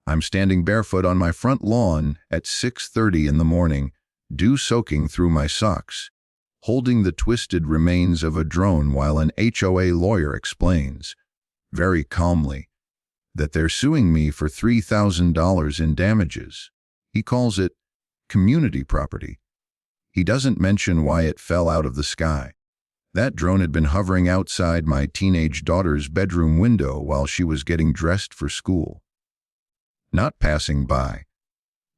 I'm standing barefoot on my front lawn at 6:30 in the morning, dew soaking through my socks, holding the twisted remains of a drone while an HOA lawyer explains, very calmly, that they're suing me for $3,000 in damages. He calls it community property. He doesn't mention why it fell out of the sky. That drone had been hovering outside my teenage daughter's bedroom window while she was getting dressed for school. Not passing by,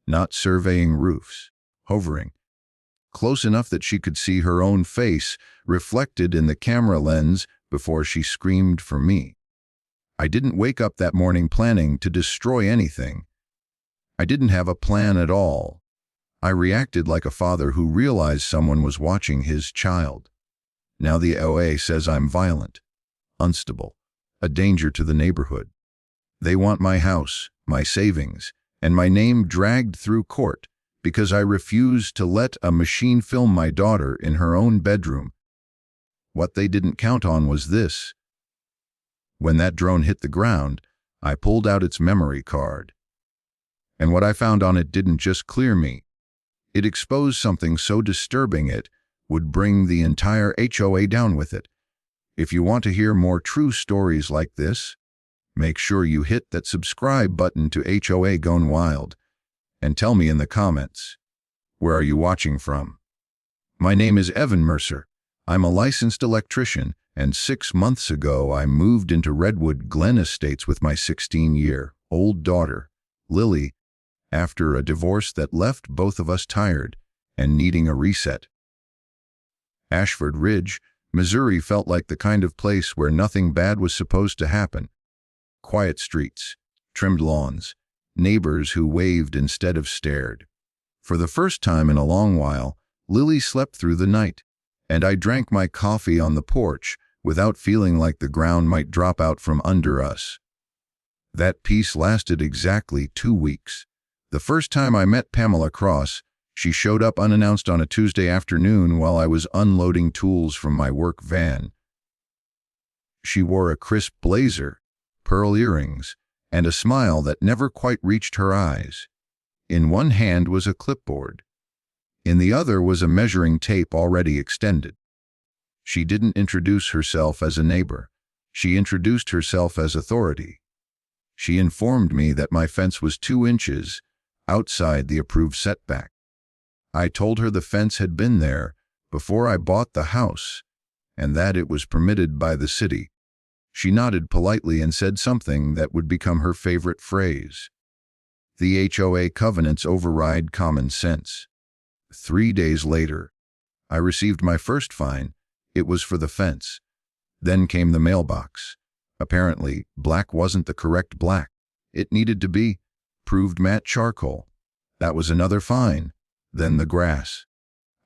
not surveying roofs, hovering, close enough that she could see her own face reflected in the camera lens before she screamed for me. I didn't wake up that morning planning to destroy anything. I didn't have a plan at all. I reacted like a father who realized someone was watching his child. Now the HOA says I'm violent, unstable, a danger to the neighborhood. They want my house, my savings, and my name dragged through court because I refused to let a machine film my daughter in her own bedroom. What they didn't count on was this. When that drone hit the ground, I pulled out its memory card. And what I found on it didn't just clear me. It exposed something so disturbing it would bring the entire HOA down with it. If you want to hear more true stories like this, make sure you hit that subscribe button to HOA Gone Wild and tell me in the comments, where are you watching from? My name is Evan Mercer. I'm a licensed electrician, and 6 months ago I moved into Redwood Glen Estates with my 16-year-old daughter, Lily, after a divorce that left both of us tired and needing a reset. Ashford Ridge, Missouri felt like the kind of place where nothing bad was supposed to happen. Quiet streets, trimmed lawns, neighbors who waved instead of stared. For the first time in a long while, Lily slept through the night, and I drank my coffee on the porch without feeling like the ground might drop out from under us. That peace lasted exactly 2 weeks. The first time I met Pamela Cross, she showed up unannounced on a Tuesday afternoon while I was unloading tools from my work van. She wore a crisp blazer, pearl earrings, and a smile that never quite reached her eyes. In one hand was a clipboard. In the other was a measuring tape already extended. She didn't introduce herself as a neighbor. She introduced herself as authority. She informed me that my fence was 2 inches outside the approved setback. I told her the fence had been there before I bought the house, and that it was permitted by the city. She nodded politely and said something that would become her favorite phrase. The HOA covenants override common sense. 3 days later, I received my first fine. It was for the fence. Then came the mailbox. Apparently, black wasn't the correct black. It needed to be proved matte charcoal. That was another fine. Then the grass.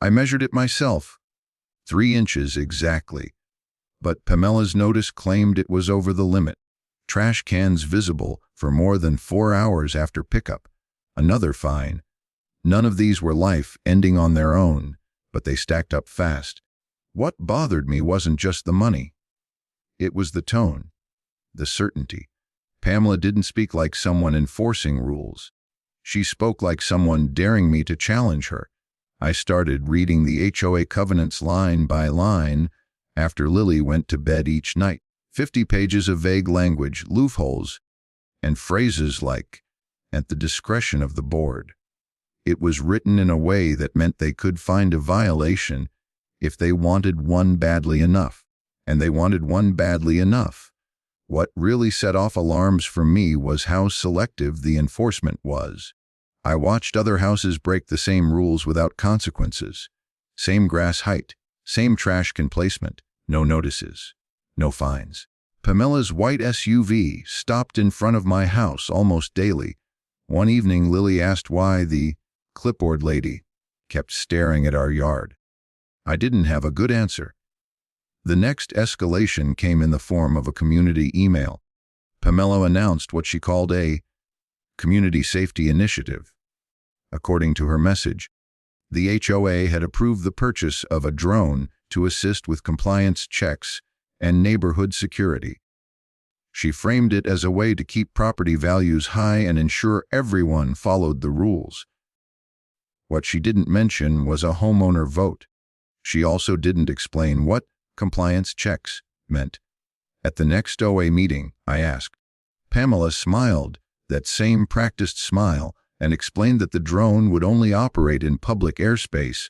I measured it myself. 3 inches exactly. But Pamela's notice claimed it was over the limit. Trash cans visible for more than 4 hours after pickup. Another fine. None of these were life-ending on their own, but they stacked up fast. What bothered me wasn't just the money. It was the tone, the certainty. Pamela didn't speak like someone enforcing rules. She spoke like someone daring me to challenge her. I started reading the HOA covenants line by line after Lily went to bed each night. 50 pages of vague language, loopholes, and phrases like, at the discretion of the board. It was written in a way that meant they could find a violation if they wanted one badly enough. And they wanted one badly enough. What really set off alarms for me was how selective the enforcement was. I watched other houses break the same rules without consequences. Same grass height, same trash can placement, no notices, no fines. Pamela's white SUV stopped in front of my house almost daily. One evening, Lily asked why the clipboard lady kept staring at our yard. I didn't have a good answer. The next escalation came in the form of a community email. Pamela announced what she called a community safety initiative. According to her message, the HOA had approved the purchase of a drone to assist with compliance checks and neighborhood security. She framed it as a way to keep property values high and ensure everyone followed the rules. What she didn't mention was a homeowner vote. She also didn't explain what compliance checks meant. At the next OA meeting, I asked. Pamela smiled, that same practiced smile, and explained that the drone would only operate in public airspace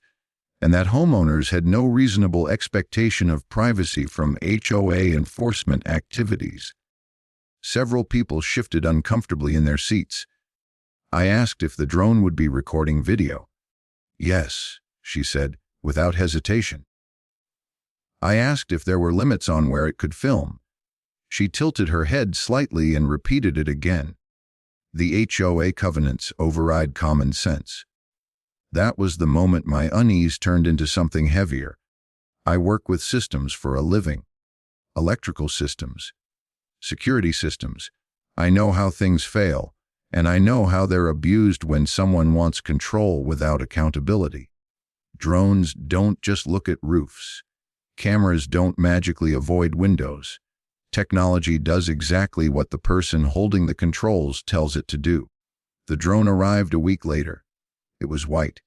and that homeowners had no reasonable expectation of privacy from HOA enforcement activities. Several people shifted uncomfortably in their seats. I asked if the drone would be recording video. Yes, she said, without hesitation. I asked if there were limits on where it could film. She tilted her head slightly and repeated it again. The HOA covenants override common sense. That was the moment my unease turned into something heavier. I work with systems for a living. Electrical systems. Security systems. I know how things fail, and I know how they're abused when someone wants control without accountability. Drones don't just look at roofs. Cameras don't magically avoid windows. Technology does exactly what the person holding the controls tells it to do. The drone arrived a week later. It was white.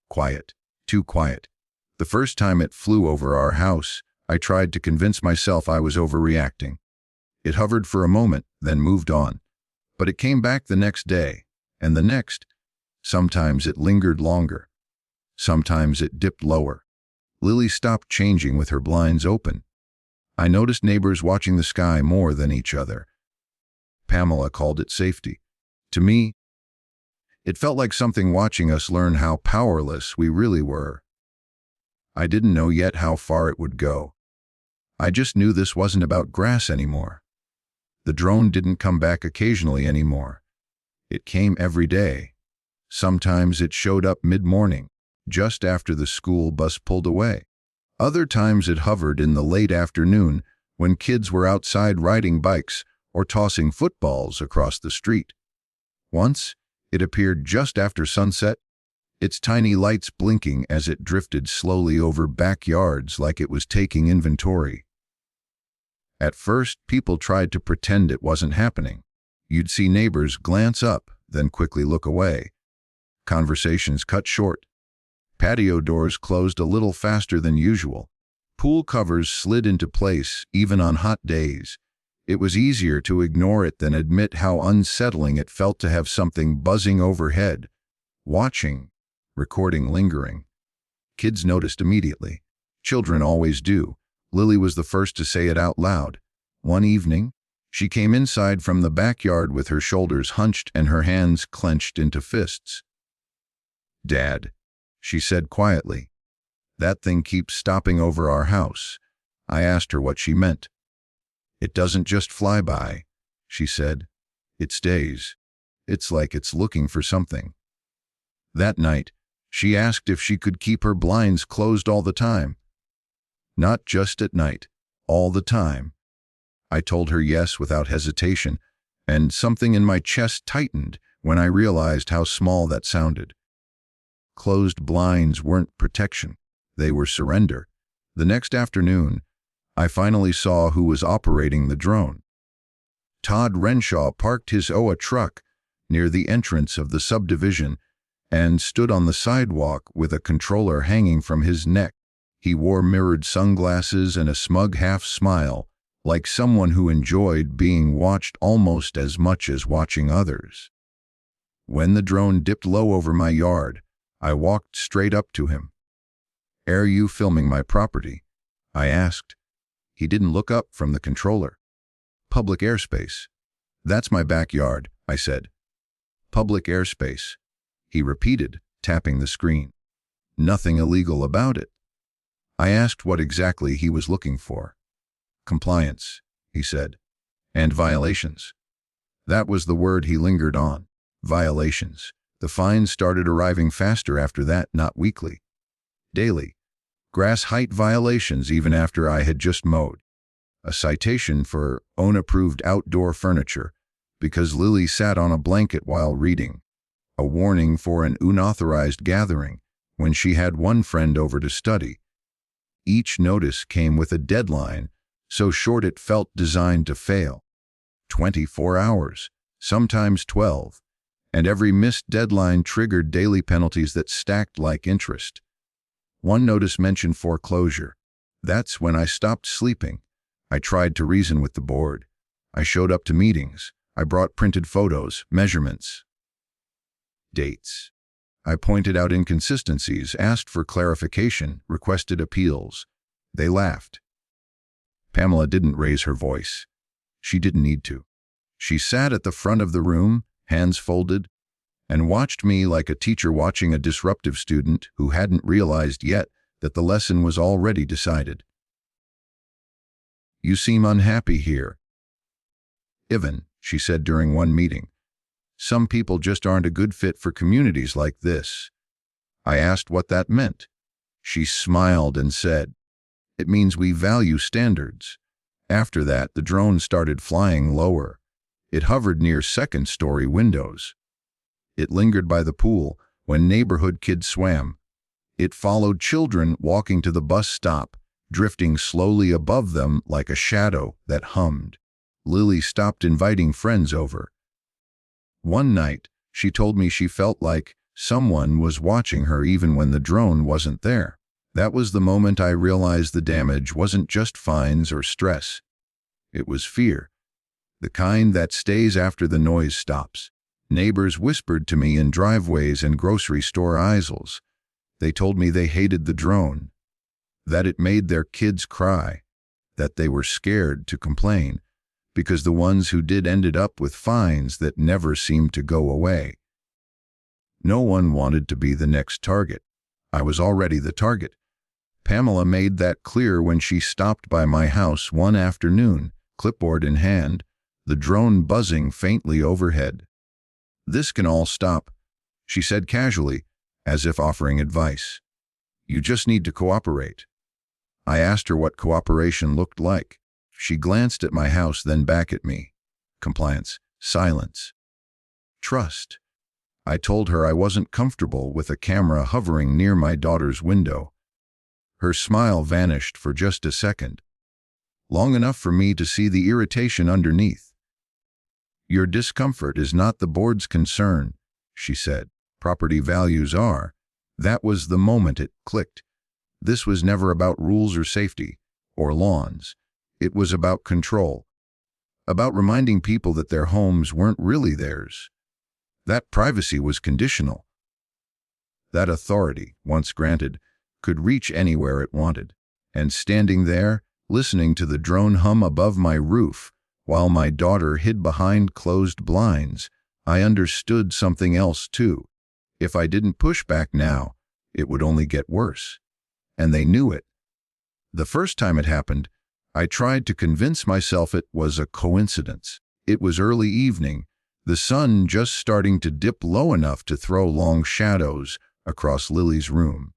Quiet. Too quiet. The first time it flew over our house, I tried to convince myself I was overreacting. It hovered for a moment, then moved on. But it came back the next day, and the next. Sometimes it lingered longer. Sometimes it dipped lower. Lily stopped changing with her blinds open. I noticed neighbors watching the sky more than each other. Pamela called it safety. To me, it felt like something watching us learn how powerless we really were. I didn't know yet how far it would go. I just knew this wasn't about grass anymore. The drone didn't come back occasionally anymore. It came every day. Sometimes it showed up mid-morning, just after the school bus pulled away. Other times it hovered in the late afternoon when kids were outside riding bikes or tossing footballs across the street. Once, it appeared just after sunset, its tiny lights blinking as it drifted slowly over backyards like it was taking inventory. At first, people tried to pretend it wasn't happening. You'd see neighbors glance up, then quickly look away. Conversations cut short. Patio doors closed a little faster than usual. Pool covers slid into place, even on hot days. It was easier to ignore it than admit how unsettling it felt to have something buzzing overhead, watching, recording, lingering. Kids noticed immediately. Children always do. Lily was the first to say it out loud. One evening, she came inside from the backyard with her shoulders hunched and her hands clenched into fists. "Dad," she said quietly, "that thing keeps stopping over our house." I asked her what she meant. "It doesn't just fly by," she said. "It stays. It's like it's looking for something." That night, she asked if she could keep her blinds closed all the time. Not just at night, all the time. I told her yes without hesitation, and something in my chest tightened when I realized how small that sounded. Closed blinds weren't protection. They were surrender. The next afternoon, I finally saw who was operating the drone. Todd Renshaw parked his HOA truck near the entrance of the subdivision and stood on the sidewalk with a controller hanging from his neck. He wore mirrored sunglasses and a smug half-smile, like someone who enjoyed being watched almost as much as watching others. When the drone dipped low over my yard, I walked straight up to him. "Are you filming my property?" I asked. He didn't look up from the controller. "Public airspace." "That's my backyard," I said. "Public airspace," he repeated, tapping the screen. "Nothing illegal about it." I asked what exactly he was looking for. "Compliance," he said. "And violations." That was the word he lingered on. Violations. The fines started arriving faster after that, not weekly. Daily. Grass height violations even after I had just mowed. A citation for unapproved outdoor furniture because Lily sat on a blanket while reading. A warning for an unauthorized gathering when she had one friend over to study. Each notice came with a deadline, so short it felt designed to fail. 24 hours, sometimes 12, and every missed deadline triggered daily penalties that stacked like interest. One notice mentioned foreclosure. That's when I stopped sleeping. I tried to reason with the board. I showed up to meetings. I brought printed photos, measurements, dates. I pointed out inconsistencies, asked for clarification, requested appeals. They laughed. Pamela didn't raise her voice. She didn't need to. She sat at the front of the room, hands folded, and watched me like a teacher watching a disruptive student who hadn't realized yet that the lesson was already decided. "You seem unhappy here, Ivan," she said during one meeting. "Some people just aren't a good fit for communities like this." I asked what that meant. She smiled and said, "It means we value standards." After that, the drone started flying lower. It hovered near second-story windows. It lingered by the pool when neighborhood kids swam. It followed children walking to the bus stop, drifting slowly above them like a shadow that hummed. Lily stopped inviting friends over. One night, she told me she felt like someone was watching her even when the drone wasn't there. That was the moment I realized the damage wasn't just fines or stress. It was fear, the kind that stays after the noise stops. Neighbors whispered to me in driveways and grocery store aisles. They told me they hated the drone, that it made their kids cry, that they were scared to complain, because the ones who did ended up with fines that never seemed to go away. No one wanted to be the next target. I was already the target. Pamela made that clear when she stopped by my house one afternoon, clipboard in hand, the drone buzzing faintly overhead. "This can all stop," she said casually, as if offering advice. "You just need to cooperate." I asked her what cooperation looked like. She glanced at my house, then back at me. Compliance, silence, trust. I told her I wasn't comfortable with a camera hovering near my daughter's window. Her smile vanished for just a second, long enough for me to see the irritation underneath. "Your discomfort is not the board's concern," she said. "Property values are." That was the moment it clicked. This was never about rules or safety, or lawns. It was about control, about reminding people that their homes weren't really theirs. That privacy was conditional. That authority, once granted, could reach anywhere it wanted. And standing there, listening to the drone hum above my roof, while my daughter hid behind closed blinds, I understood something else too. If I didn't push back now, it would only get worse. And they knew it. The first time it happened, I tried to convince myself it was a coincidence. It was early evening, the sun just starting to dip low enough to throw long shadows across Lily's room.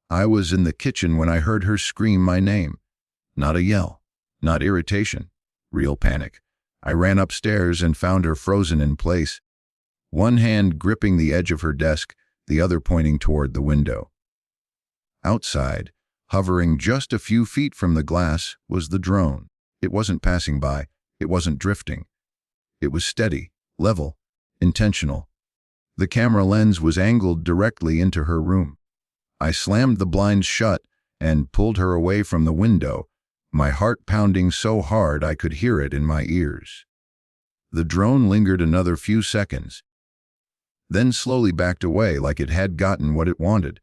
I was in the kitchen when I heard her scream my name. Not a yell, not irritation, real panic. I ran upstairs and found her frozen in place, one hand gripping the edge of her desk, the other pointing toward the window. Outside, hovering just a few feet from the glass, was the drone. It wasn't passing by, it wasn't drifting. It was steady, level, intentional. The camera lens was angled directly into her room. I slammed the blinds shut and pulled her away from the window, my heart pounding so hard I could hear it in my ears. The drone lingered another few seconds, then slowly backed away like it had gotten what it wanted.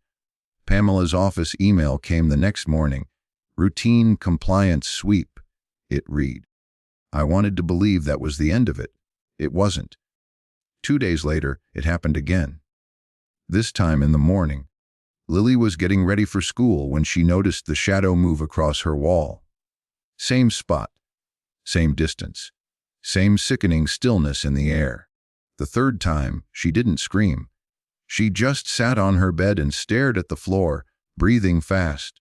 Pamela's office email came the next morning. "Routine compliance sweep," it read. I wanted to believe that was the end of it. It wasn't. 2 days later, it happened again. This time in the morning. Lily was getting ready for school when she noticed the shadow move across her wall. Same spot, same distance, same sickening stillness in the air. The third time, she didn't scream. She just sat on her bed and stared at the floor, breathing fast.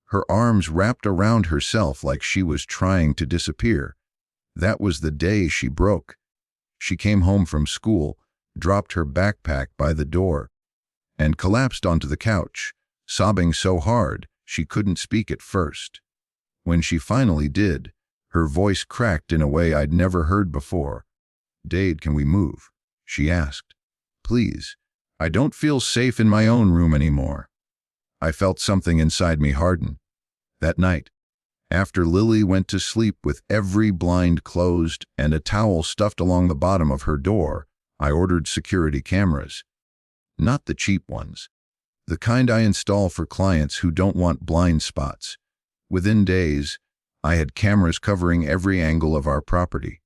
Her arms wrapped around herself like she was trying to disappear. That was the day she broke. She came home from school, dropped her backpack by the door, and collapsed onto the couch, sobbing so hard she couldn't speak at first. When she finally did, Her voice cracked in a way I'd never heard before. "Dade, can we move?" she asked. "Please. I don't feel safe in my own room anymore." I felt something inside me harden. That night, after Lily went to sleep with every blind closed and a towel stuffed along the bottom of her door, I ordered security cameras. Not the cheap ones. The kind I install for clients who don't want blind spots. Within days, I had cameras covering every angle of our property.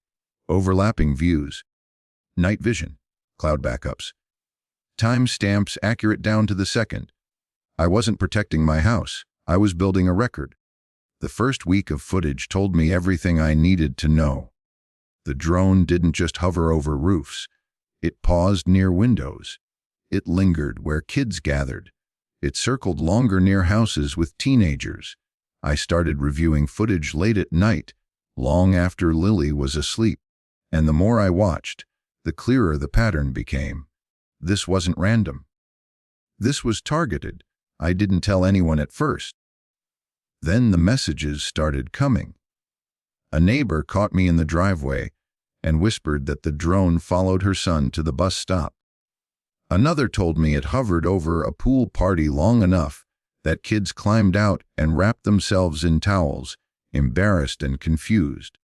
Overlapping views. Night vision. Cloud backups. Time stamps accurate down to the second. I wasn't protecting my house. I was building a record. The first week of footage told me everything I needed to know. The drone didn't just hover over roofs. It paused near windows. It lingered where kids gathered. It circled longer near houses with teenagers. I started reviewing footage late at night, long after Lily was asleep. And the more I watched, the clearer the pattern became. This wasn't random. This was targeted. I didn't tell anyone at first. Then the messages started coming. A neighbor caught me in the driveway and whispered that the drone followed her son to the bus stop. Another told me it hovered over a pool party long enough that kids climbed out and wrapped themselves in towels, embarrassed and confused.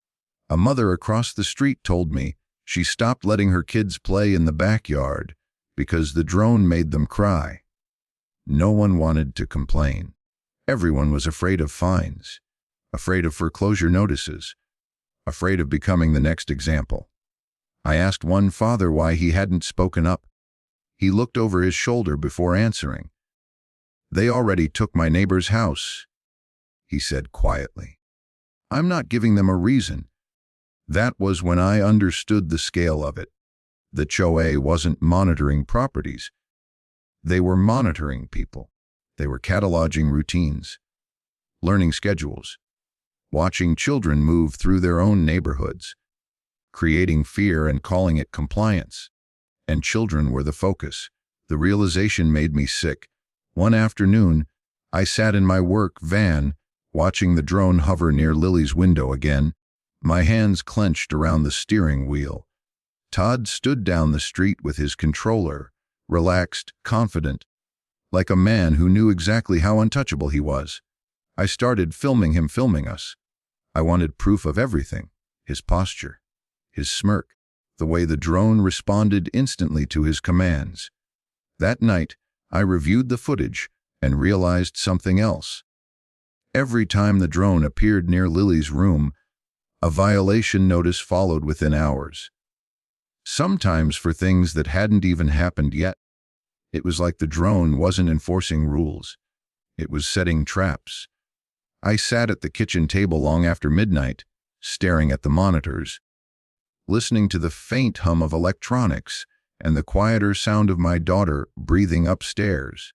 A mother across the street told me she stopped letting her kids play in the backyard because the drone made them cry. No one wanted to complain. Everyone was afraid of fines, afraid of foreclosure notices, afraid of becoming the next example. I asked one father why he hadn't spoken up. He looked over his shoulder before answering. "They already took my neighbor's house," he said quietly. "I'm not giving them a reason." That was when I understood the scale of it. The HOA wasn't monitoring properties. They were monitoring people. They were cataloging routines, learning schedules, watching children move through their own neighborhoods, creating fear and calling it compliance. And children were the focus. The realization made me sick. One afternoon, I sat in my work van, watching the drone hover near Lily's window again, my hands clenched around the steering wheel. Todd stood down the street with his controller, relaxed, confident, like a man who knew exactly how untouchable he was. I started filming him filming us. I wanted proof of everything: his posture, his smirk, the way the drone responded instantly to his commands. That night, I reviewed the footage and realized something else. Every time the drone appeared near Lily's room, a violation notice followed within hours. Sometimes for things that hadn't even happened yet. It was like the drone wasn't enforcing rules. It was setting traps. I sat at the kitchen table long after midnight, staring at the monitors, listening to the faint hum of electronics and the quieter sound of my daughter breathing upstairs.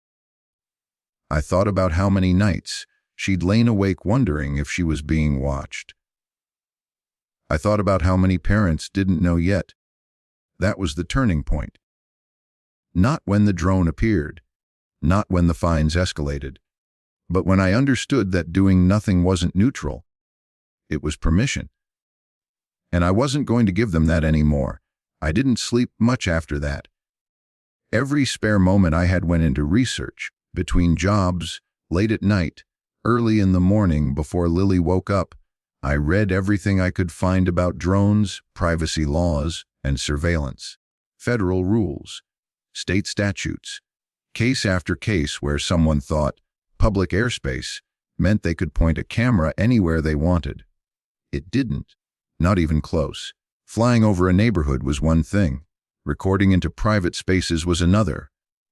I thought about how many nights she'd lain awake wondering if she was being watched. I thought about how many parents didn't know yet. That was the turning point. Not when the drone appeared, not when the fines escalated, but when I understood that doing nothing wasn't neutral. It was permission. And I wasn't going to give them that anymore. I didn't sleep much after that. Every spare moment I had went into research, between jobs, late at night, early in the morning before Lily woke up. I read everything I could find about drones, privacy laws, and surveillance, federal rules, state statutes, case after case where someone thought public airspace meant they could point a camera anywhere they wanted. It didn't, not even close. Flying over a neighborhood was one thing. Recording into private spaces was another.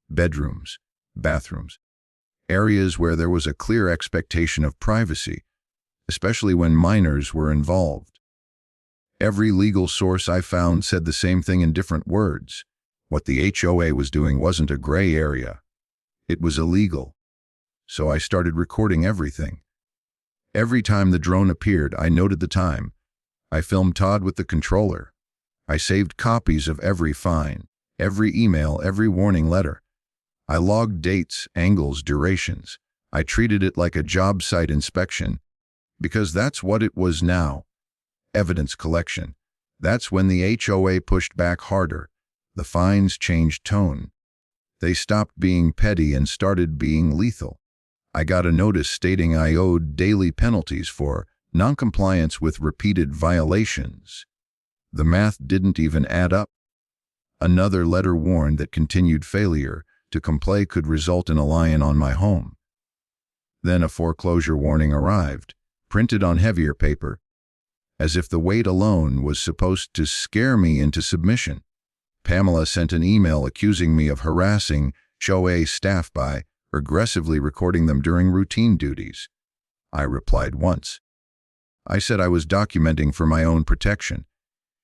Bedrooms, bathrooms, areas where there was a clear expectation of privacy, especially when minors were involved. Every legal source I found said the same thing in different words. What the HOA was doing wasn't a gray area. It was illegal. So I started recording everything. Every time the drone appeared, I noted the time. I filmed Todd with the controller. I saved copies of every fine, every email, every warning letter. I logged dates, angles, durations. I treated it like a job site inspection, because that's what it was now. evidence collection. That's when the HOA pushed back harder. The fines changed tone. They stopped being petty and started being lethal. I got a notice stating I owed daily penalties for noncompliance with repeated violations. The math didn't even add up. Another letter warned that continued failure to comply could result in a lien on my home. Then a foreclosure warning arrived, printed on heavier paper, as if the weight alone was supposed to scare me into submission. Pamela sent an email accusing me of harassing HOA staff by aggressively recording them during routine duties. I replied once. I said I was documenting for my own protection.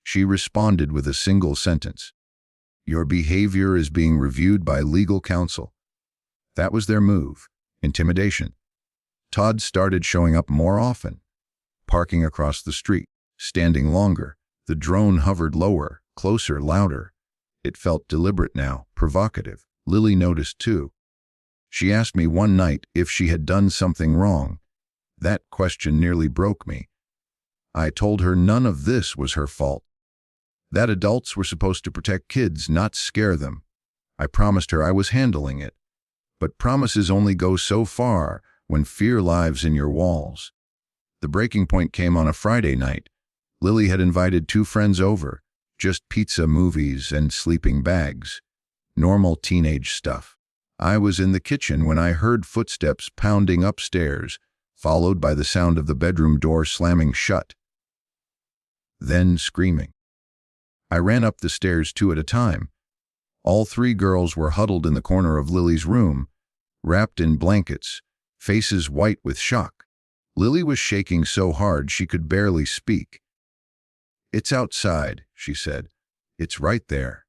She responded with a single sentence. Your behavior is being reviewed by legal counsel. That was their move. Intimidation. Todd started showing up more often, parking across the street, standing longer. The drone hovered lower, closer, louder. It felt deliberate now, provocative. Lily noticed too. She asked me one night if she had done something wrong. That question nearly broke me. I told her none of this was her fault. That adults were supposed to protect kids, not scare them. I promised her I was handling it. But promises only go so far when fear lives in your walls. The breaking point came on a Friday night. Lily had invited 2 friends over, just pizza, movies, and sleeping bags. Normal teenage stuff. I was in the kitchen when I heard footsteps pounding upstairs, followed by the sound of the bedroom door slamming shut. Then screaming. I ran up the stairs 2 at a time. All 3 girls were huddled in the corner of Lily's room, wrapped in blankets, faces white with shock. Lily was shaking so hard she could barely speak. It's outside, she said. It's right there.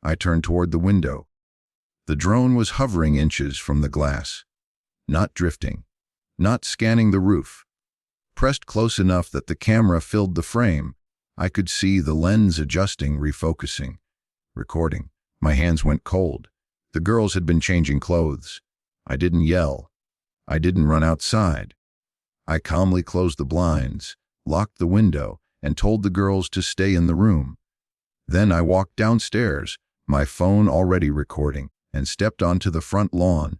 I turned toward the window. The drone was hovering inches from the glass, not drifting, not scanning the roof. Pressed close enough that the camera filled the frame, I could see the lens adjusting, refocusing, recording. My hands went cold. The girls had been changing clothes. I didn't yell. I didn't run outside. I calmly closed the blinds, locked the window, and told the girls to stay in the room. Then I walked downstairs, my phone already recording, and stepped onto the front lawn.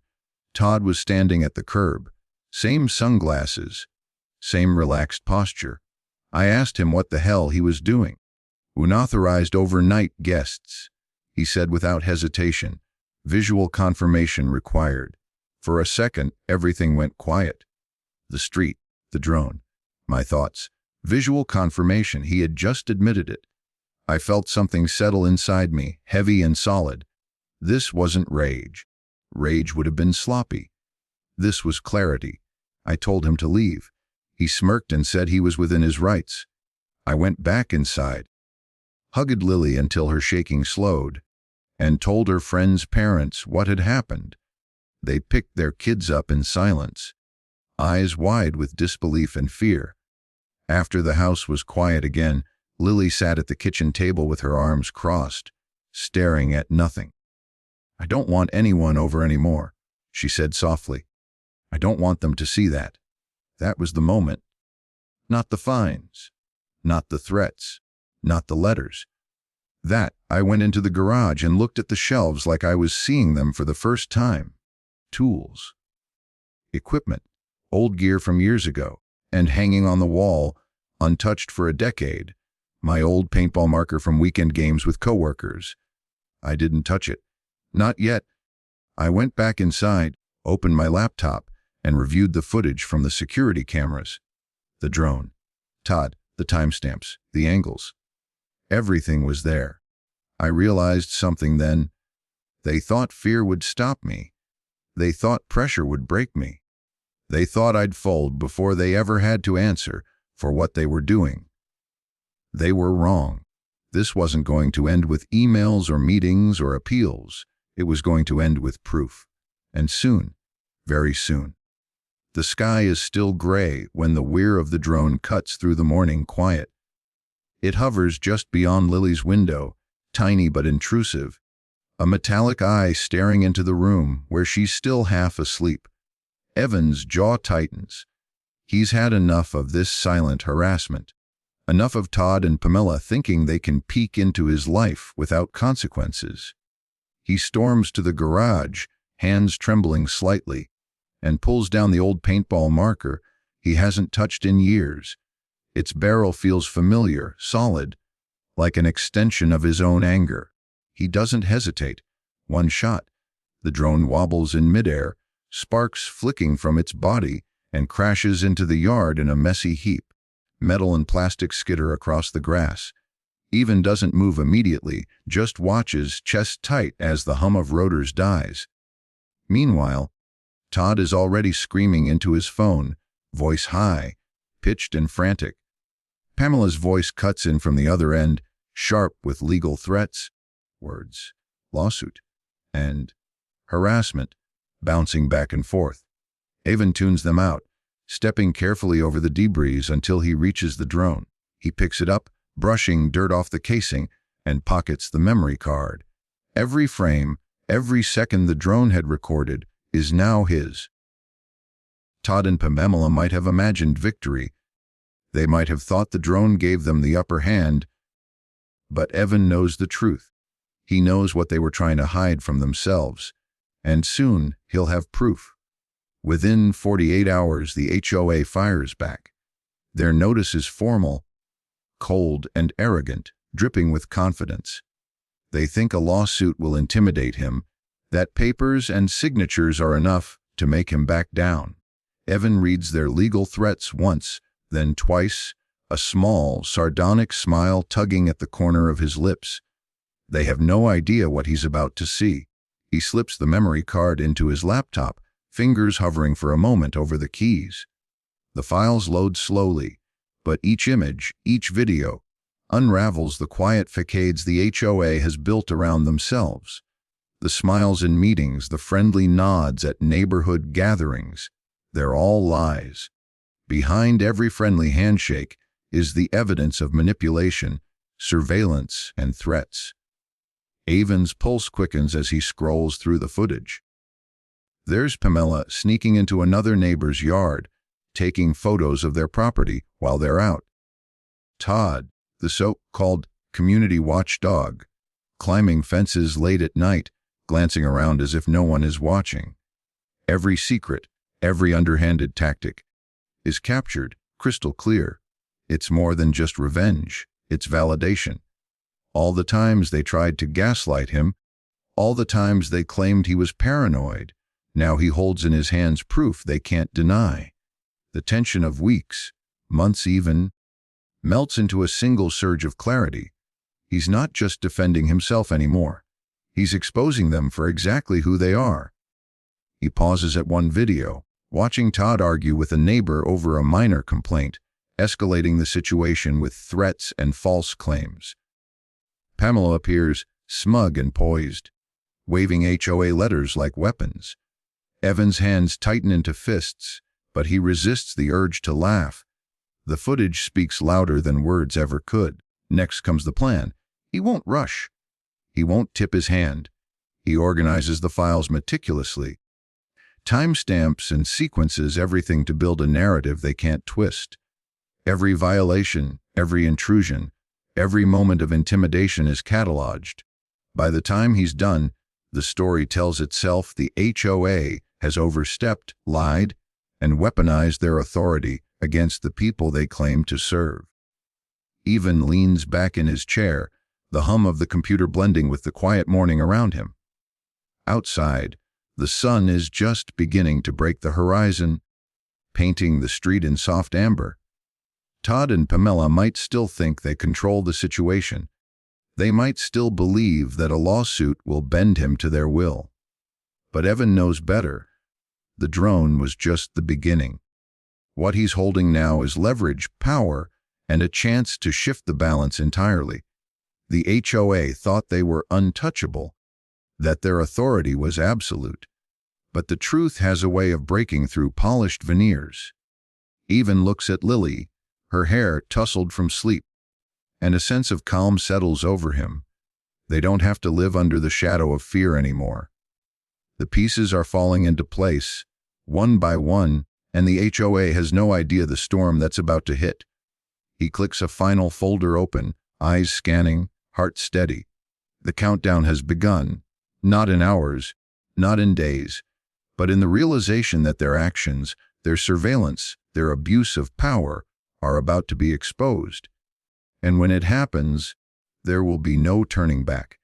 Todd was standing at the curb. Same sunglasses, same relaxed posture. I asked him what the hell he was doing. Unauthorized overnight guests, he said without hesitation. Visual confirmation required. For a second, everything went quiet. The street, the drone, my thoughts. Visual confirmation, he had just admitted it. I felt something settle inside me, heavy and solid. This wasn't rage. Rage would have been sloppy. This was clarity. I told him to leave. He smirked and said he was within his rights. I went back inside, hugged Lily until her shaking slowed, and told her friends' parents what had happened. They picked their kids up in silence, eyes wide with disbelief and fear. After the house was quiet again, Lily sat at the kitchen table with her arms crossed, staring at nothing. I don't want anyone over anymore, she said softly. I don't want them to see that. That was the moment. Not the fines, not the threats, not the letters. I went into the garage and looked at the shelves like I was seeing them for the first time. Tools, equipment, old gear from years ago, and hanging on the wall, untouched for a decade, my old paintball marker from weekend games with coworkers. I didn't touch it. Not yet. I went back inside, opened my laptop, and reviewed the footage from the security cameras. The drone, Todd, the timestamps, the angles. Everything was there. I realized something then. They thought fear would stop me. They thought pressure would break me. They thought I'd fold before they ever had to answer for what they were doing. They were wrong. This wasn't going to end with emails or meetings or appeals. It was going to end with proof. And soon, very soon. The sky is still gray when the whir of the drone cuts through the morning quiet. It hovers just beyond Lily's window, tiny but intrusive, a metallic eye staring into the room where she's still half asleep. Evan's jaw tightens. He's had enough of this silent harassment. Enough of Todd and Pamela thinking they can peek into his life without consequences. He storms to the garage, hands trembling slightly, and pulls down the old paintball marker he hasn't touched in years. Its barrel feels familiar, solid, like an extension of his own anger. He doesn't hesitate. One shot. The drone wobbles in midair, sparks flicking from its body, and crashes into the yard in a messy heap. Metal and plastic skitter across the grass. Even doesn't move immediately, just watches, chest tight, as the hum of rotors dies. Meanwhile, Todd is already screaming into his phone, voice high, pitched and frantic. Pamela's voice cuts in from the other end, sharp with legal threats, words, lawsuit, and harassment, bouncing back and forth. Avon tunes them out, stepping carefully over the debris until he reaches the drone. He picks it up, brushing dirt off the casing, and pockets the memory card. Every frame, every second the drone had recorded, is now his. Todd and Pamela might have imagined victory. They might have thought the drone gave them the upper hand, but Evan knows the truth. He knows what they were trying to hide from themselves, and soon he'll have proof. Within 48 hours, the HOA fires back. Their notice is formal, cold and arrogant, dripping with confidence. They think a lawsuit will intimidate him, that papers and signatures are enough to make him back down. Evan reads their legal threats once, then twice, a small, sardonic smile tugging at the corner of his lips. They have no idea what he's about to see. He slips the memory card into his laptop, fingers hovering for a moment over the keys. The files load slowly, but each image, each video, unravels the quiet facades the HOA has built around themselves. The smiles in meetings, the friendly nods at neighborhood gatherings, they're all lies. Behind every friendly handshake is the evidence of manipulation, surveillance, and threats. Avon's pulse quickens as he scrolls through the footage. There's Pamela sneaking into another neighbor's yard, taking photos of their property while they're out. Todd, the so-called community watchdog, climbing fences late at night, glancing around as if no one is watching. Every secret, every underhanded tactic is captured, crystal clear. It's more than just revenge, it's validation. All the times they tried to gaslight him, all the times they claimed he was paranoid, now he holds in his hands proof they can't deny. The tension of weeks, months even, melts into a single surge of clarity. He's not just defending himself anymore. He's exposing them for exactly who they are. He pauses at one video, watching Todd argue with a neighbor over a minor complaint, escalating the situation with threats and false claims. Pamela appears, smug and poised, waving HOA letters like weapons. Evan's hands tighten into fists, but he resists the urge to laugh. The footage speaks louder than words ever could. Next comes the plan. He won't rush. He won't tip his hand. He organizes the files meticulously. Timestamps and sequences everything to build a narrative they can't twist. Every violation, every intrusion, every moment of intimidation is cataloged. By the time he's done, the story tells itself. The HOA has overstepped, lied, and weaponized their authority against the people they claim to serve. Evan leans back in his chair, the hum of the computer blending with the quiet morning around him. Outside, the sun is just beginning to break the horizon, painting the street in soft amber. Todd and Pamela might still think they control the situation. They might still believe that a lawsuit will bend him to their will. But Evan knows better. The drone was just the beginning. What he's holding now is leverage, power, and a chance to shift the balance entirely. The HOA thought they were untouchable, that their authority was absolute. But the truth has a way of breaking through polished veneers. Evan looks at Lily, her hair tousled from sleep, and a sense of calm settles over him. They don't have to live under the shadow of fear anymore. The pieces are falling into place, one by one, and the HOA has no idea the storm that's about to hit. He clicks a final folder open, eyes scanning, heart steady. The countdown has begun, not in hours, not in days, but in the realization that their actions, their surveillance, their abuse of power are about to be exposed. And when it happens, there will be no turning back.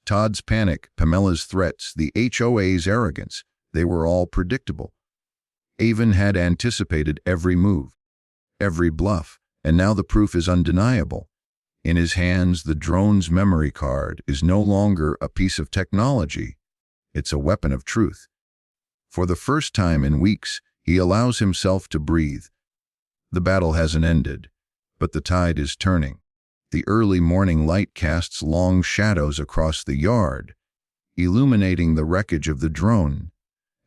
Todd's panic, Pamela's threats, the HOA's arrogance, they were all predictable. Avon had anticipated every move, every bluff, and now the proof is undeniable. In his hands, the drone's memory card is no longer a piece of technology. It's a weapon of truth. For the first time in weeks, he allows himself to breathe. The battle hasn't ended, but the tide is turning. The early morning light casts long shadows across the yard, illuminating the wreckage of the drone,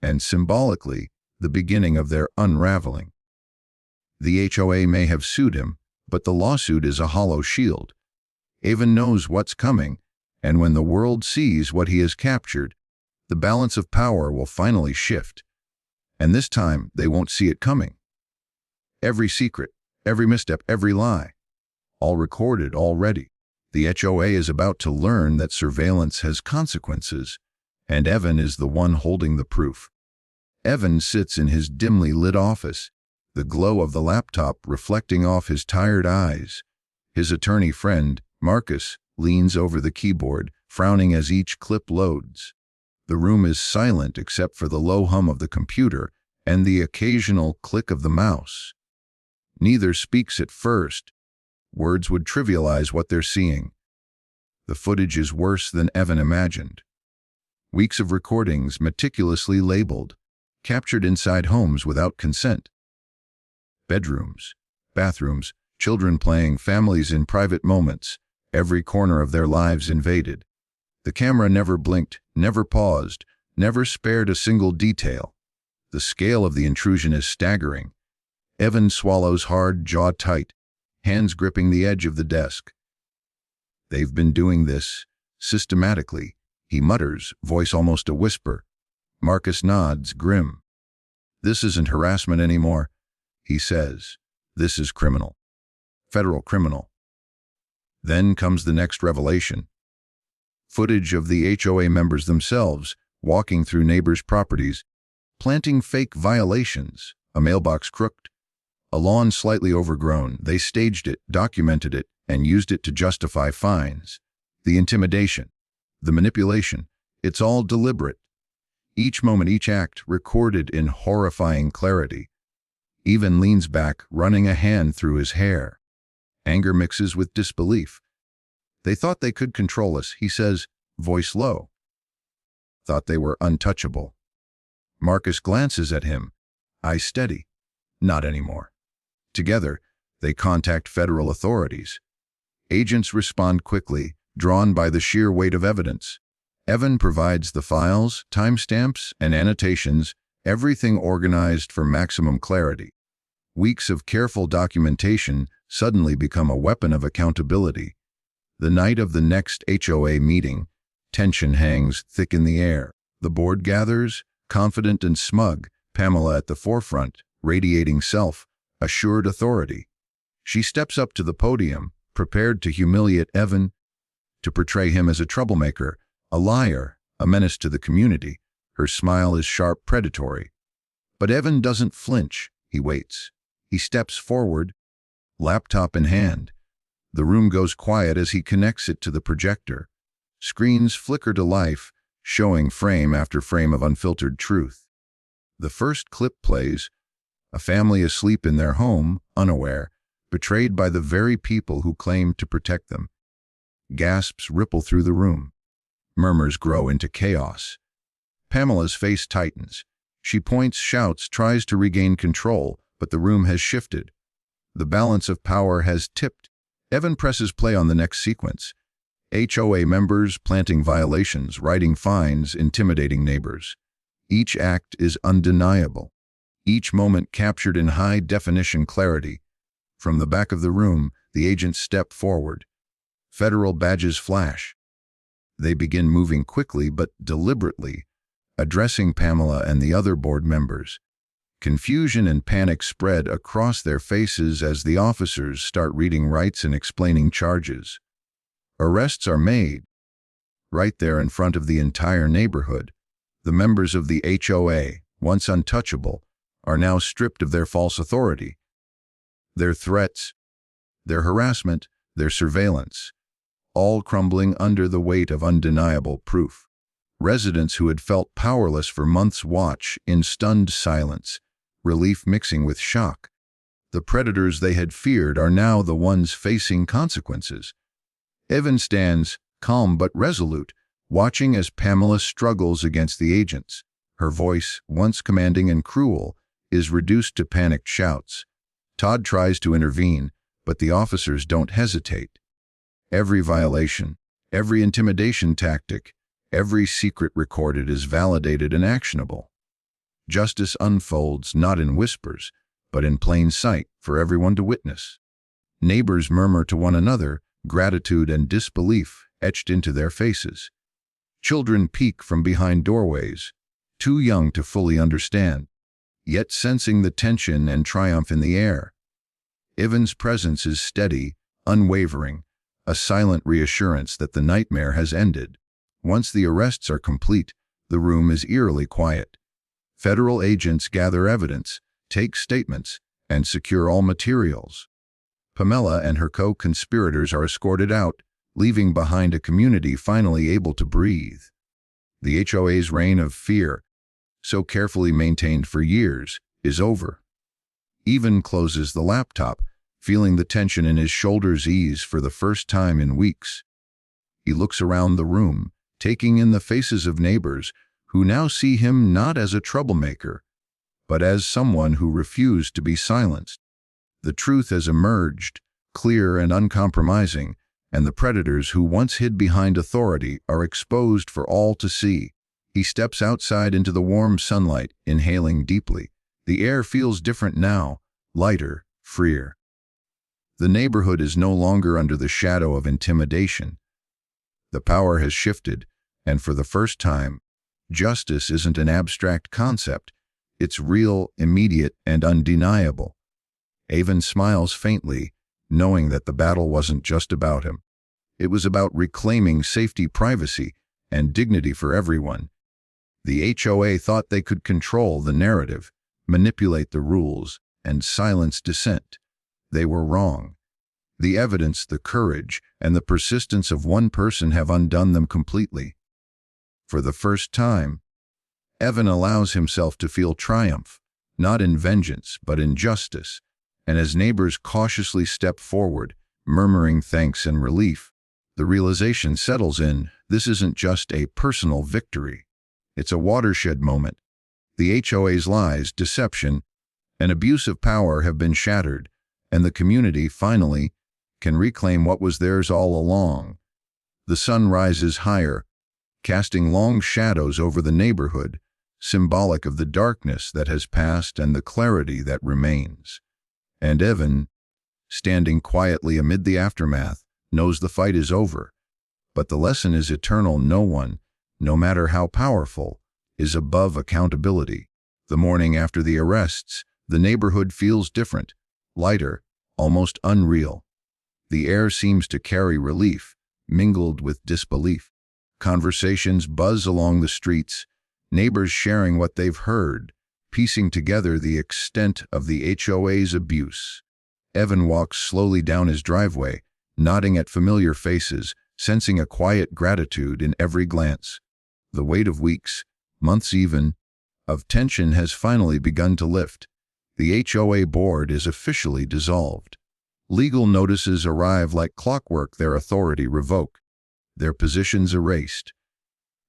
and symbolically, the beginning of their unraveling. The HOA may have sued him, but the lawsuit is a hollow shield. Avon knows what's coming, and when the world sees what he has captured, the balance of power will finally shift. And this time, they won't see it coming. Every secret, every misstep, every lie, all recorded already. The HOA is about to learn that surveillance has consequences, and Evan is the one holding the proof. Evan sits in his dimly lit office, the glow of the laptop reflecting off his tired eyes. His attorney friend, Marcus, leans over the keyboard, frowning as each clip loads. The room is silent except for the low hum of the computer and the occasional click of the mouse. Neither speaks at first. Words would trivialize what they're seeing. The footage is worse than Evan imagined. Weeks of recordings meticulously labeled, captured inside homes without consent. Bedrooms, bathrooms, children playing, families in private moments, every corner of their lives invaded. The camera never blinked, never paused, never spared a single detail. The scale of the intrusion is staggering. Evan swallows hard, jaw tight, hands gripping the edge of the desk. They've been doing this systematically, he mutters, voice almost a whisper. Marcus nods, grim. This isn't harassment anymore, he says. This is criminal. Federal criminal. Then comes the next revelation. Footage of the HOA members themselves walking through neighbors' properties, planting fake violations, a mailbox crooked, a lawn slightly overgrown. They staged it, documented it, and used it to justify fines. The intimidation, the manipulation, it's all deliberate. Each moment, each act recorded in horrifying clarity. Evan leans back, running a hand through his hair. Anger mixes with disbelief. They thought they could control us, he says, voice low. Thought they were untouchable. Marcus glances at him, eyes steady. Not anymore. Together, they contact federal authorities. Agents respond quickly, drawn by the sheer weight of evidence. Evan provides the files, timestamps, and annotations, everything organized for maximum clarity. Weeks of careful documentation suddenly become a weapon of accountability. The night of the next HOA meeting, tension hangs thick in the air. The board gathers, confident and smug, Pamela at the forefront, radiating self-assured authority. She steps up to the podium, prepared to humiliate Evan, to portray him as a troublemaker, a liar, a menace to the community. Her smile is sharp, predatory. But Evan doesn't flinch. He waits. He steps forward, laptop in hand. The room goes quiet as he connects it to the projector. Screens flicker to life, showing frame after frame of unfiltered truth. The first clip plays, a family asleep in their home, unaware, betrayed by the very people who claimed to protect them. Gasps ripple through the room. Murmurs grow into chaos. Pamela's face tightens. She points, shouts, tries to regain control, but the room has shifted. The balance of power has tipped. Evan presses play on the next sequence. HOA members planting violations, writing fines, intimidating neighbors. Each act is undeniable. Each moment captured in high-definition clarity. From the back of the room, the agents step forward. Federal badges flash. They begin moving quickly but deliberately, addressing Pamela and the other board members. Confusion and panic spread across their faces as the officers start reading rights and explaining charges. Arrests are made. Right there in front of the entire neighborhood, the members of the HOA, once untouchable, are now stripped of their false authority. Their threats, their harassment, their surveillance, all crumbling under the weight of undeniable proof. Residents who had felt powerless for months watch in stunned silence, relief mixing with shock. The predators they had feared are now the ones facing consequences. Evan stands, calm but resolute, watching as Pamela struggles against the agents. Her voice, once commanding and cruel, is reduced to panicked shouts. Todd tries to intervene, but the officers don't hesitate. Every violation, every intimidation tactic, every secret recorded is validated and actionable. Justice unfolds not in whispers, but in plain sight for everyone to witness. Neighbors murmur to one another, gratitude and disbelief etched into their faces. Children peek from behind doorways, too young to fully understand, yet sensing the tension and triumph in the air. Evan's presence is steady, unwavering, a silent reassurance that the nightmare has ended. Once the arrests are complete, the room is eerily quiet. Federal agents gather evidence, take statements, and secure all materials. Pamela and her co-conspirators are escorted out, leaving behind a community finally able to breathe. The HOA's reign of fear, so carefully maintained for years, is over. Evan closes the laptop, feeling the tension in his shoulders ease for the first time in weeks. He looks around the room, taking in the faces of neighbors who now see him not as a troublemaker, but as someone who refused to be silenced. The truth has emerged, clear and uncompromising, and the predators who once hid behind authority are exposed for all to see. He steps outside into the warm sunlight, inhaling deeply. The air feels different now, lighter, freer. The neighborhood is no longer under the shadow of intimidation. The power has shifted, and for the first time, justice isn't an abstract concept. It's real, immediate, and undeniable. Evan smiles faintly, knowing that the battle wasn't just about him. It was about reclaiming safety, privacy, and dignity for everyone. The HOA thought they could control the narrative, manipulate the rules, and silence dissent. They were wrong. The evidence, the courage, and the persistence of one person have undone them completely. For the first time, Evan allows himself to feel triumph, not in vengeance, but in justice, and as neighbors cautiously step forward, murmuring thanks and relief, the realization settles in: this isn't just a personal victory. It's a watershed moment. The HOA's lies, deception, and abuse of power have been shattered, and the community, finally, can reclaim what was theirs all along. The sun rises higher, casting long shadows over the neighborhood, symbolic of the darkness that has passed and the clarity that remains. And Evan, standing quietly amid the aftermath, knows the fight is over. But the lesson is eternal: no one, no matter how powerful, is above accountability. The morning after the arrests, the neighborhood feels different, lighter, almost unreal. The air seems to carry relief, mingled with disbelief. Conversations buzz along the streets, neighbors sharing what they've heard, piecing together the extent of the HOA's abuse. Evan walks slowly down his driveway, nodding at familiar faces, sensing a quiet gratitude in every glance. The weight of weeks, months even, of tension has finally begun to lift. The HOA board is officially dissolved. Legal notices arrive like clockwork, their authority revoked, their positions erased.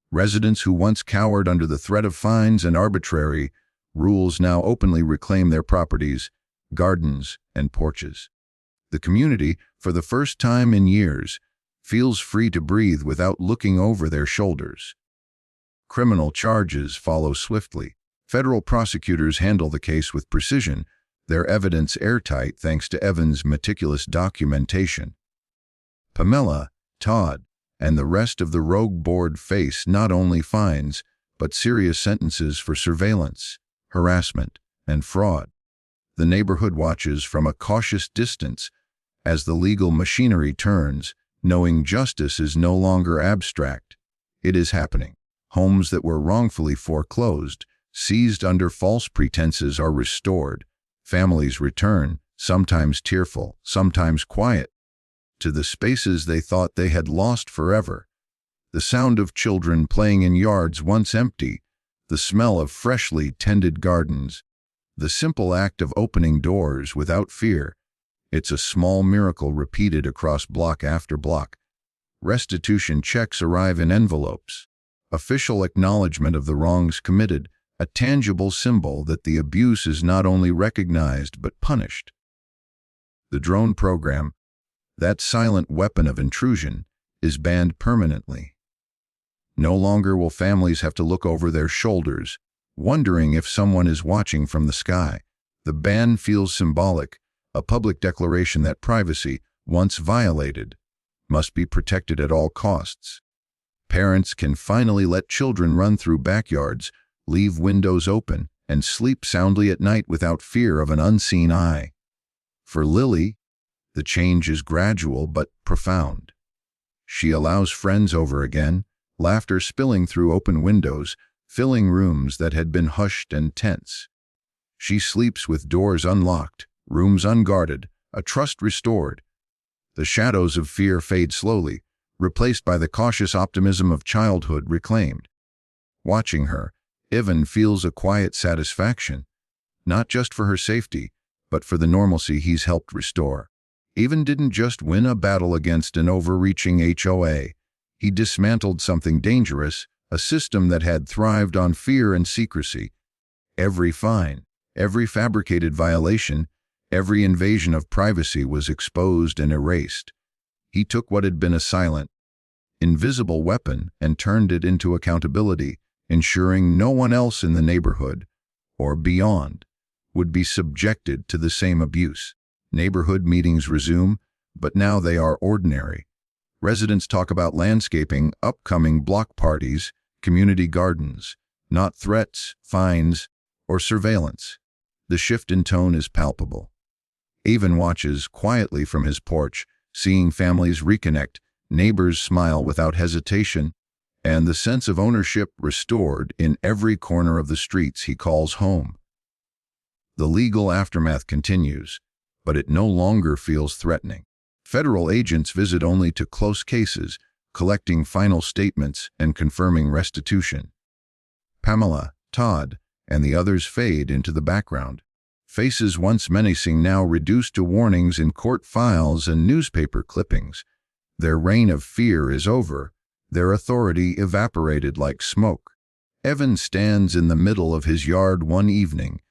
Residents who once cowered under the threat of fines and arbitrary rules now openly reclaim their properties, gardens, and porches. The community, for the first time in years, feels free to breathe without looking over their shoulders. Criminal charges follow swiftly. Federal prosecutors handle the case with precision, their evidence airtight thanks to Evan's meticulous documentation. Pamela, Todd, and the rest of the rogue board face not only fines, but serious sentences for surveillance, harassment, and fraud. The neighborhood watches from a cautious distance as the legal machinery turns, knowing justice is no longer abstract. It is happening. Homes that were wrongfully foreclosed, seized under false pretenses, are restored. Families return, sometimes tearful, sometimes quiet, to the spaces they thought they had lost forever. The sound of children playing in yards once empty, the smell of freshly tended gardens, the simple act of opening doors without fear. It's a small miracle repeated across block after block. Restitution checks arrive in envelopes. Official acknowledgement of the wrongs committed, a tangible symbol that the abuse is not only recognized but punished. The drone program, that silent weapon of intrusion, is banned permanently. No longer will families have to look over their shoulders, wondering if someone is watching from the sky. The ban feels symbolic, a public declaration that privacy, once violated, must be protected at all costs. Parents can finally let children run through backyards, leave windows open, and sleep soundly at night without fear of an unseen eye. For Lily, the change is gradual but profound. She allows friends over again, laughter spilling through open windows, filling rooms that had been hushed and tense. She sleeps with doors unlocked, rooms unguarded, a trust restored. The shadows of fear fade slowly, replaced by the cautious optimism of childhood reclaimed. Watching her, Evan feels a quiet satisfaction, not just for her safety, but for the normalcy he's helped restore. Evan didn't just win a battle against an overreaching HOA. He dismantled something dangerous, a system that had thrived on fear and secrecy. Every fine, every fabricated violation, every invasion of privacy was exposed and erased. He took what had been a silent, invisible weapon and turned it into accountability, ensuring no one else in the neighborhood, or beyond, would be subjected to the same abuse. Neighborhood meetings resume, but now they are ordinary. Residents talk about landscaping, upcoming block parties, community gardens, not threats, fines, or surveillance. The shift in tone is palpable. Evan watches quietly from his porch, seeing families reconnect, neighbors smile without hesitation, and the sense of ownership restored in every corner of the streets he calls home. The legal aftermath continues, but it no longer feels threatening. Federal agents visit only to close cases, collecting final statements and confirming restitution. Pamela, Todd, and the others fade into the background. Faces once menacing now reduced to warnings in court files and newspaper clippings. Their reign of fear is over, their authority evaporated like smoke. Evan stands in the middle of his yard one evening,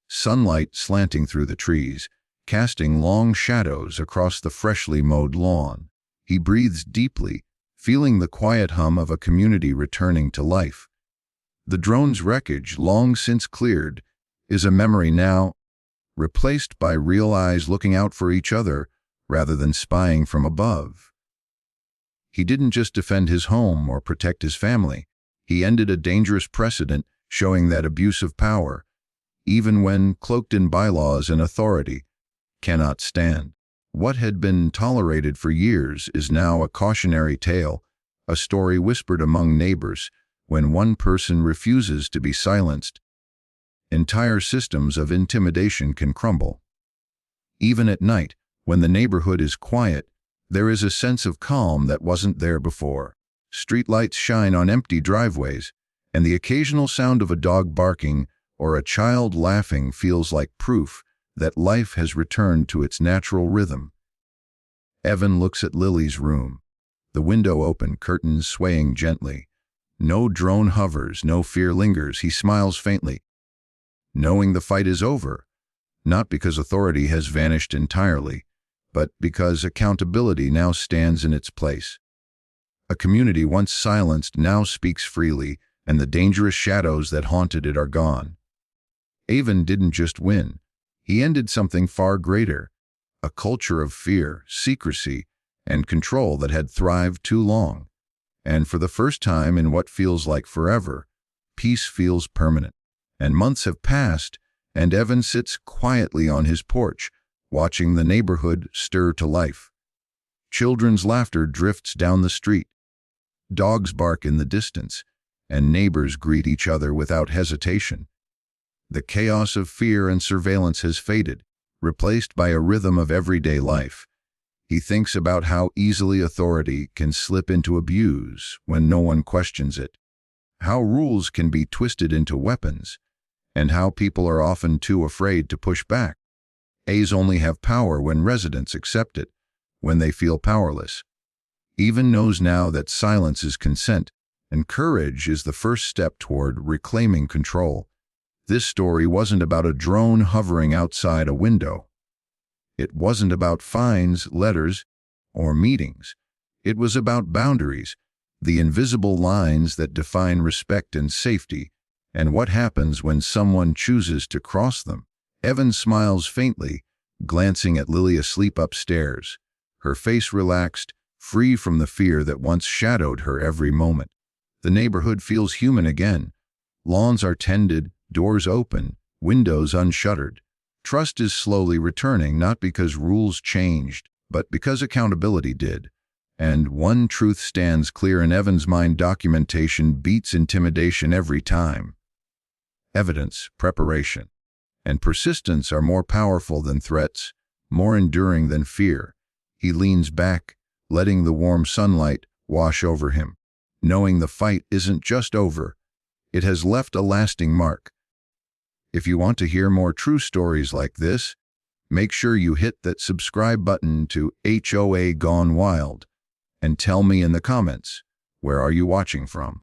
sunlight slanting through the trees, casting long shadows across the freshly mowed lawn. He breathes deeply, feeling the quiet hum of a community returning to life. The drone's wreckage, long since cleared, is a memory now, replaced by real eyes looking out for each other rather than spying from above. He didn't just defend his home or protect his family. He ended a dangerous precedent, showing that abuse of power, even when cloaked in bylaws and authority, cannot stand. What had been tolerated for years is now a cautionary tale, a story whispered among neighbors. When one person refuses to be silenced, entire systems of intimidation can crumble. Even at night, when the neighborhood is quiet, there is a sense of calm that wasn't there before. Streetlights shine on empty driveways, and the occasional sound of a dog barking or a child laughing feels like proof that life has returned to its natural rhythm. Evan looks at Lily's room. The window open, curtains swaying gently. No drone hovers, no fear lingers. He smiles faintly, knowing the fight is over, not because authority has vanished entirely, but because accountability now stands in its place. A community once silenced now speaks freely, and the dangerous shadows that haunted it are gone. Evan didn't just win. He ended something far greater, a culture of fear, secrecy, and control that had thrived too long. And for the first time in what feels like forever, peace feels permanent. And months have passed, and Evan sits quietly on his porch, watching the neighborhood stir to life. Children's laughter drifts down the street. Dogs bark in the distance, and neighbors greet each other without hesitation. The chaos of fear and surveillance has faded, replaced by a rhythm of everyday life. He thinks about how easily authority can slip into abuse when no one questions it, how rules can be twisted into weapons, and how people are often too afraid to push back. A's only have power when residents accept it, when they feel powerless. Evan knows now that silence is consent, and courage is the first step toward reclaiming control. This story wasn't about a drone hovering outside a window. It wasn't about fines, letters, or meetings. It was about boundaries, the invisible lines that define respect and safety, and what happens when someone chooses to cross them. Evan smiles faintly, glancing at Lily asleep upstairs, her face relaxed, free from the fear that once shadowed her every moment. The neighborhood feels human again. Lawns are tended, doors open, windows unshuttered. Trust is slowly returning, not because rules changed, but because accountability did. And one truth stands clear in Evan's mind: documentation beats intimidation every time. Evidence, preparation, and persistence are more powerful than threats, more enduring than fear. He leans back, letting the warm sunlight wash over him, knowing the fight isn't just over. It has left a lasting mark. If you want to hear more true stories like this, make sure you hit that subscribe button to HOA Gone Wild, and tell me in the comments, where are you watching from?